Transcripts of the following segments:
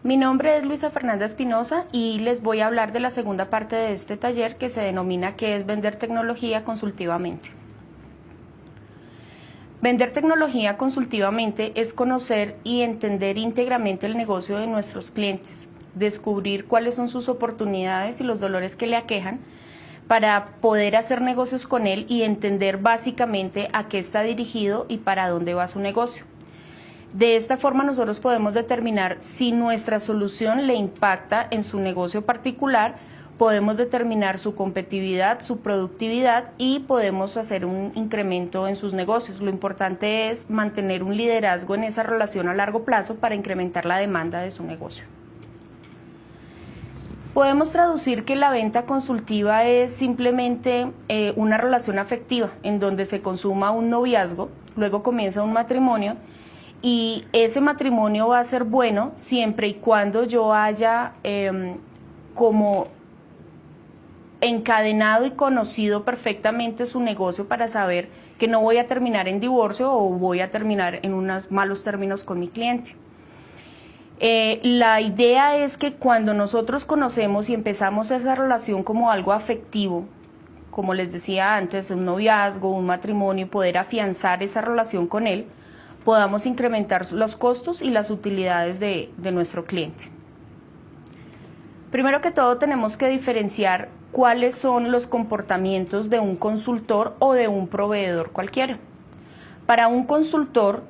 Mi nombre es Luisa Fernanda Espinosa y les voy a hablar de la segunda parte de este taller que se denomina ¿Qué es vender tecnología consultivamente? Vender tecnología consultivamente es conocer y entender íntegramente el negocio de nuestros clientes, descubrir cuáles son sus oportunidades y los dolores que le aquejan para poder hacer negocios con él y entender básicamente a qué está dirigido y para dónde va su negocio. De esta forma nosotros podemos determinar si nuestra solución le impacta en su negocio particular, podemos determinar su competitividad, su productividad y podemos hacer un incremento en sus negocios. Lo importante es mantener un liderazgo en esa relación a largo plazo para incrementar la demanda de su negocio. Podemos traducir que la venta consultiva es simplemente una relación afectiva en donde se consuma un noviazgo, luego comienza un matrimonio y ese matrimonio va a ser bueno siempre y cuando yo haya como encadenado y conocido perfectamente su negocio para saber que no voy a terminar en divorcio o voy a terminar en unos malos términos con mi cliente. La idea es que cuando nosotros conocemos y empezamos esa relación como algo afectivo, como les decía antes, un noviazgo, un matrimonio, poder afianzar esa relación con él, podamos incrementar los costos y las utilidades de nuestro cliente. Primero que todo tenemos que diferenciar cuáles son los comportamientos de un consultor o de un proveedor cualquiera. Para un consultor,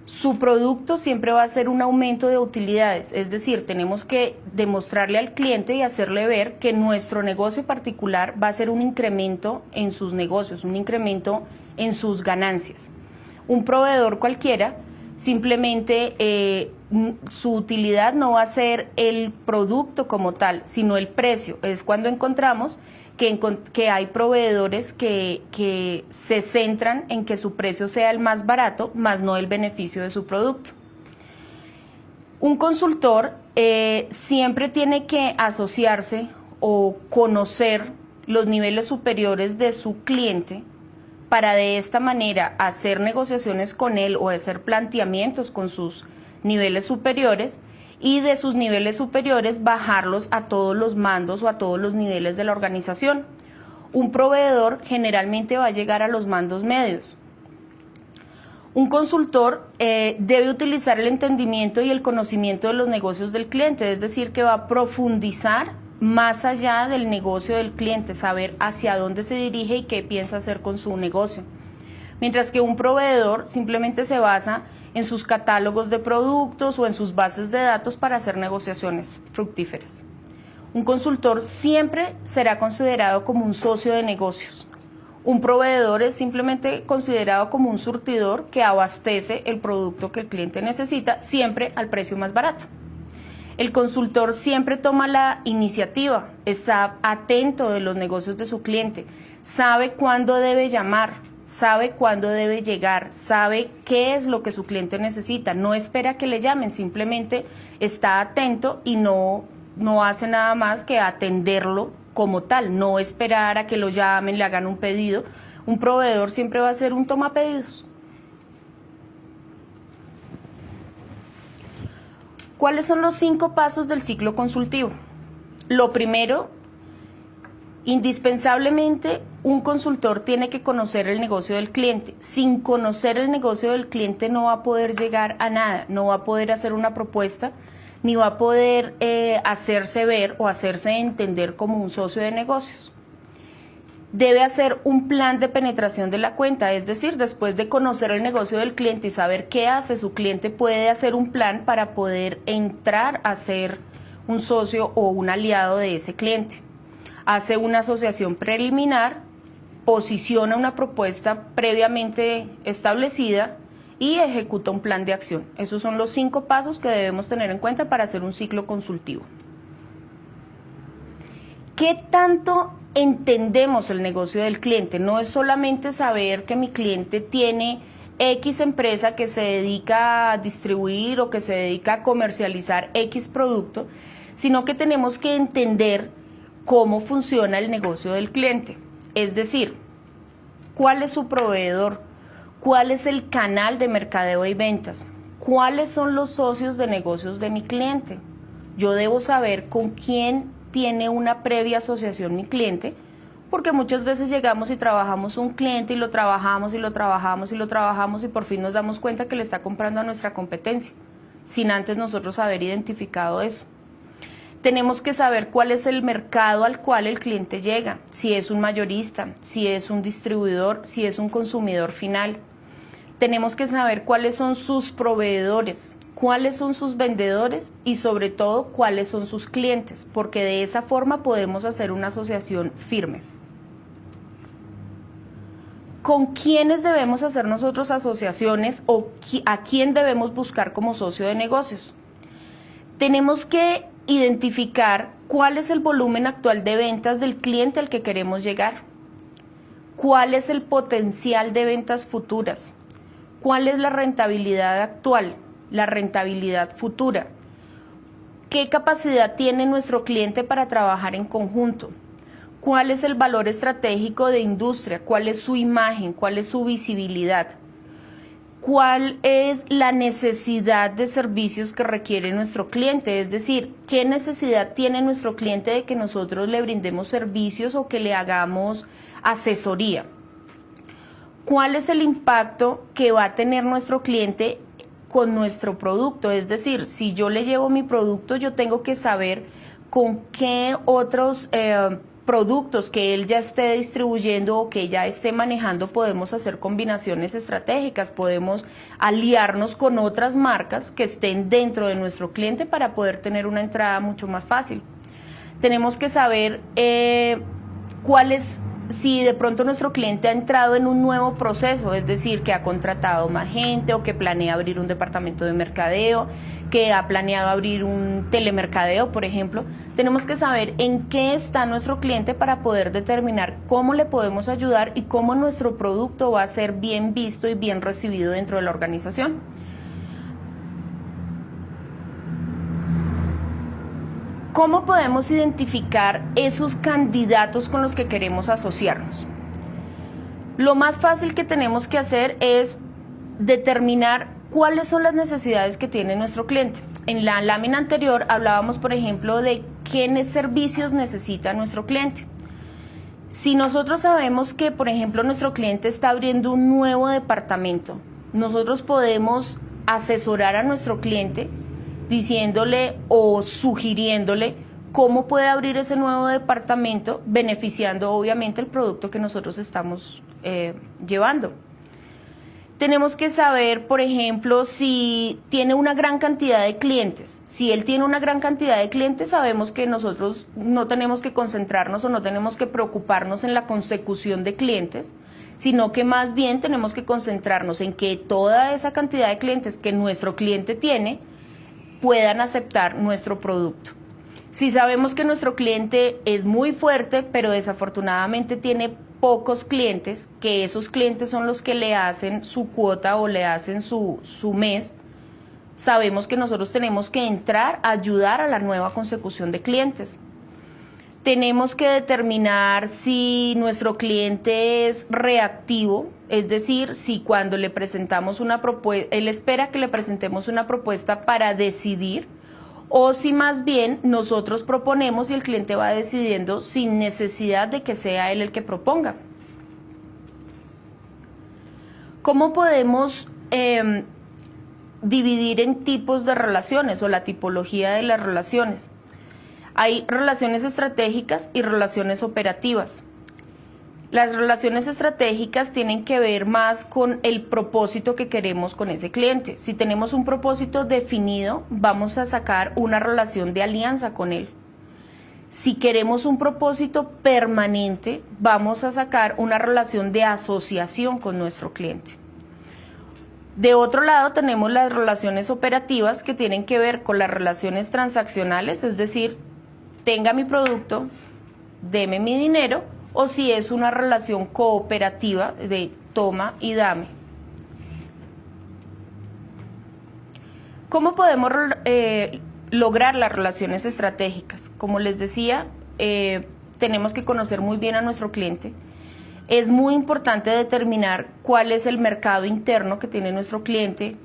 su producto siempre va a ser un aumento de utilidades, es decir, tenemos que demostrarle al cliente y hacerle ver que nuestro negocio particular va a ser un incremento en sus negocios, un incremento en sus ganancias. Un proveedor cualquiera, simplemente su utilidad no va a ser el producto como tal, sino el precio. Es cuando encontramos que hay proveedores que se centran en que su precio sea el más barato, más no el beneficio de su producto. Un consultor siempre tiene que asociarse o conocer los niveles superiores de su cliente para de esta manera hacer negociaciones con él o hacer planteamientos con sus niveles superiores y de sus niveles superiores bajarlos a todos los mandos o a todos los niveles de la organización. Un proveedor generalmente va a llegar a los mandos medios. Un consultor debe utilizar el entendimiento y el conocimiento de los negocios del cliente, es decir, que va a profundizar más allá del negocio del cliente, saber hacia dónde se dirige y qué piensa hacer con su negocio. Mientras que un proveedor simplemente se basa en sus catálogos de productos o en sus bases de datos para hacer negociaciones fructíferas. Un consultor siempre será considerado como un socio de negocios. Un proveedor es simplemente considerado como un surtidor que abastece el producto que el cliente necesita, siempre al precio más barato. El consultor siempre toma la iniciativa, está atento de los negocios de su cliente, sabe cuándo debe llamar, sabe cuándo debe llegar, sabe qué es lo que su cliente necesita, no espera que le llamen, simplemente está atento y no hace nada más que atenderlo como tal, no esperar a que lo llamen, le hagan un pedido. Un proveedor siempre va a ser un toma pedidos. ¿Cuáles son los 5 pasos del ciclo consultivo? Lo primero, indispensablemente, un consultor tiene que conocer el negocio del cliente. Sin conocer el negocio del cliente no va a poder llegar a nada, no va a poder hacer una propuesta, ni va a poder hacerse ver o hacerse entender como un socio de negocios. Debe hacer un plan de penetración de la cuenta, es decir, después de conocer el negocio del cliente y saber qué hace su cliente, puede hacer un plan para poder entrar a ser un socio o un aliado de ese cliente. Hace una asociación preliminar, posiciona una propuesta previamente establecida y ejecuta un plan de acción. Esos son los 5 pasos que debemos tener en cuenta para hacer un ciclo consultivo. ¿Qué tanto entendemos el negocio del cliente? No es solamente saber que mi cliente tiene X empresa que se dedica a distribuir o que se dedica a comercializar X producto, sino que tenemos que entender cómo funciona el negocio del cliente. Es decir, cuál es su proveedor, cuál es el canal de mercadeo y ventas, ¿cuáles son los socios de negocios de mi cliente? Yo debo saber con quién tiene una previa asociación mi cliente, porque muchas veces llegamos y trabajamos un cliente y lo trabajamos y lo trabajamos y lo trabajamos y por fin nos damos cuenta que le está comprando a nuestra competencia, sin antes nosotros haber identificado eso. Tenemos que saber cuál es el mercado al cual el cliente llega, si es un mayorista, si es un distribuidor, si es un consumidor final. Tenemos que saber cuáles son sus proveedores, cuáles son sus vendedores y sobre todo cuáles son sus clientes, porque de esa forma podemos hacer una asociación firme. ¿Con quiénes debemos hacer nosotros asociaciones o a quién debemos buscar como socio de negocios? Tenemos que identificar cuál es el volumen actual de ventas del cliente al que queremos llegar, cuál es el potencial de ventas futuras, cuál es la rentabilidad actual, la rentabilidad futura, qué capacidad tiene nuestro cliente para trabajar en conjunto, cuál es el valor estratégico de industria, cuál es su imagen, cuál es su visibilidad, cuál es la necesidad de servicios que requiere nuestro cliente, es decir, qué necesidad tiene nuestro cliente de que nosotros le brindemos servicios o que le hagamos asesoría. ¿Cuál es el impacto que va a tener nuestro cliente con nuestro producto? Es decir, si yo le llevo mi producto, yo tengo que saber con qué otros productos que él ya esté distribuyendo o que ya esté manejando podemos hacer combinaciones estratégicas, podemos aliarnos con otras marcas que estén dentro de nuestro cliente para poder tener una entrada mucho más fácil. Tenemos que saber si de pronto nuestro cliente ha entrado en un nuevo proceso, es decir, que ha contratado más gente o que planea abrir un departamento de mercadeo, que ha planeado abrir un telemercadeo, por ejemplo. Tenemos que saber en qué está nuestro cliente para poder determinar cómo le podemos ayudar y cómo nuestro producto va a ser bien visto y bien recibido dentro de la organización. ¿Cómo podemos identificar esos candidatos con los que queremos asociarnos? Lo más fácil que tenemos que hacer es determinar cuáles son las necesidades que tiene nuestro cliente. En la lámina anterior hablábamos, por ejemplo, de qué servicios necesita nuestro cliente. Si nosotros sabemos que, por ejemplo, nuestro cliente está abriendo un nuevo departamento, nosotros podemos asesorar a nuestro cliente diciéndole o sugiriéndole cómo puede abrir ese nuevo departamento, beneficiando obviamente el producto que nosotros estamos llevando. Tenemos que saber, por ejemplo, si tiene una gran cantidad de clientes. Si él tiene una gran cantidad de clientes, sabemos que nosotros no tenemos que concentrarnos o no tenemos que preocuparnos en la consecución de clientes, sino que más bien tenemos que concentrarnos en que toda esa cantidad de clientes que nuestro cliente tiene puedan aceptar nuestro producto. Si sabemos que nuestro cliente es muy fuerte, pero desafortunadamente tiene pocos clientes, que esos clientes son los que le hacen su cuota o le hacen su mes, sabemos que nosotros tenemos que entrar a ayudar a la nueva consecución de clientes. Tenemos que determinar si nuestro cliente es reactivo, es decir, si cuando le presentamos una propuesta, él espera que le presentemos una propuesta para decidir, o si más bien nosotros proponemos y el cliente va decidiendo sin necesidad de que sea él el que proponga. ¿Cómo podemos dividir en tipos de relaciones o la tipología de las relaciones? Hay relaciones estratégicas y relaciones operativas. Las relaciones estratégicas tienen que ver más con el propósito que queremos con ese cliente. Si tenemos un propósito definido, vamos a sacar una relación de alianza con él. Si queremos un propósito permanente, vamos a sacar una relación de asociación con nuestro cliente. De otro lado, tenemos las relaciones operativas que tienen que ver con las relaciones transaccionales, es decir, tenga mi producto, deme mi dinero, o si es una relación cooperativa de toma y dame. ¿Cómo podemos lograr las relaciones estratégicas? Como les decía, tenemos que conocer muy bien a nuestro cliente. Es muy importante determinar cuál es el mercado interno que tiene nuestro cliente.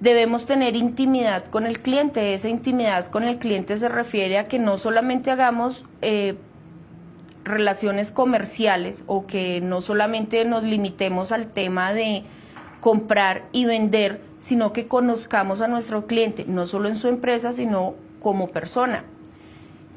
Debemos tener intimidad con el cliente. Esa intimidad con el cliente se refiere a que no solamente hagamos relaciones comerciales o que no solamente nos limitemos al tema de comprar y vender, sino que conozcamos a nuestro cliente, no solo en su empresa, sino como persona.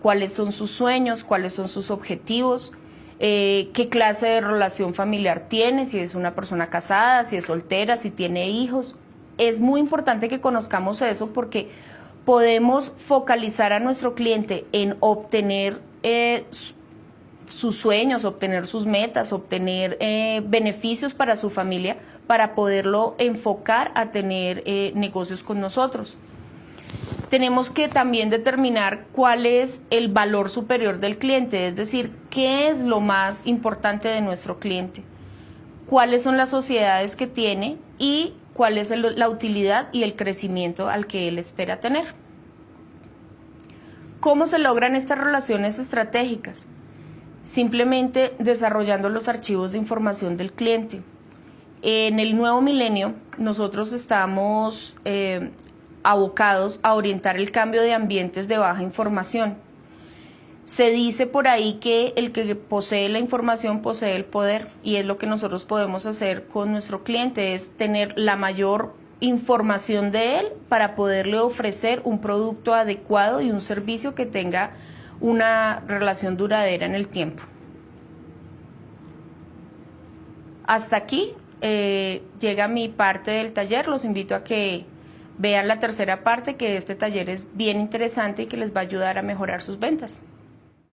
Cuáles son sus sueños, cuáles son sus objetivos, qué clase de relación familiar tiene, si es una persona casada, si es soltera, si tiene hijos. Es muy importante que conozcamos eso porque podemos focalizar a nuestro cliente en obtener sus sueños, obtener sus metas, obtener beneficios para su familia, para poderlo enfocar a tener negocios con nosotros. Tenemos que también determinar cuál es el valor superior del cliente, es decir, qué es lo más importante de nuestro cliente, cuáles son las sociedades que tiene y cuál es la utilidad y el crecimiento al que él espera tener. ¿Cómo se logran estas relaciones estratégicas? Simplemente desarrollando los archivos de información del cliente. En el nuevo milenio, nosotros estamos abocados a orientar el cambio de ambientes de baja información. Se dice por ahí que el que posee la información posee el poder, y es lo que nosotros podemos hacer con nuestro cliente, es tener la mayor información de él para poderle ofrecer un producto adecuado y un servicio que tenga una relación duradera en el tiempo. Hasta aquí llega mi parte del taller. Los invito a que vean la tercera parte, que este taller es bien interesante y que les va a ayudar a mejorar sus ventas.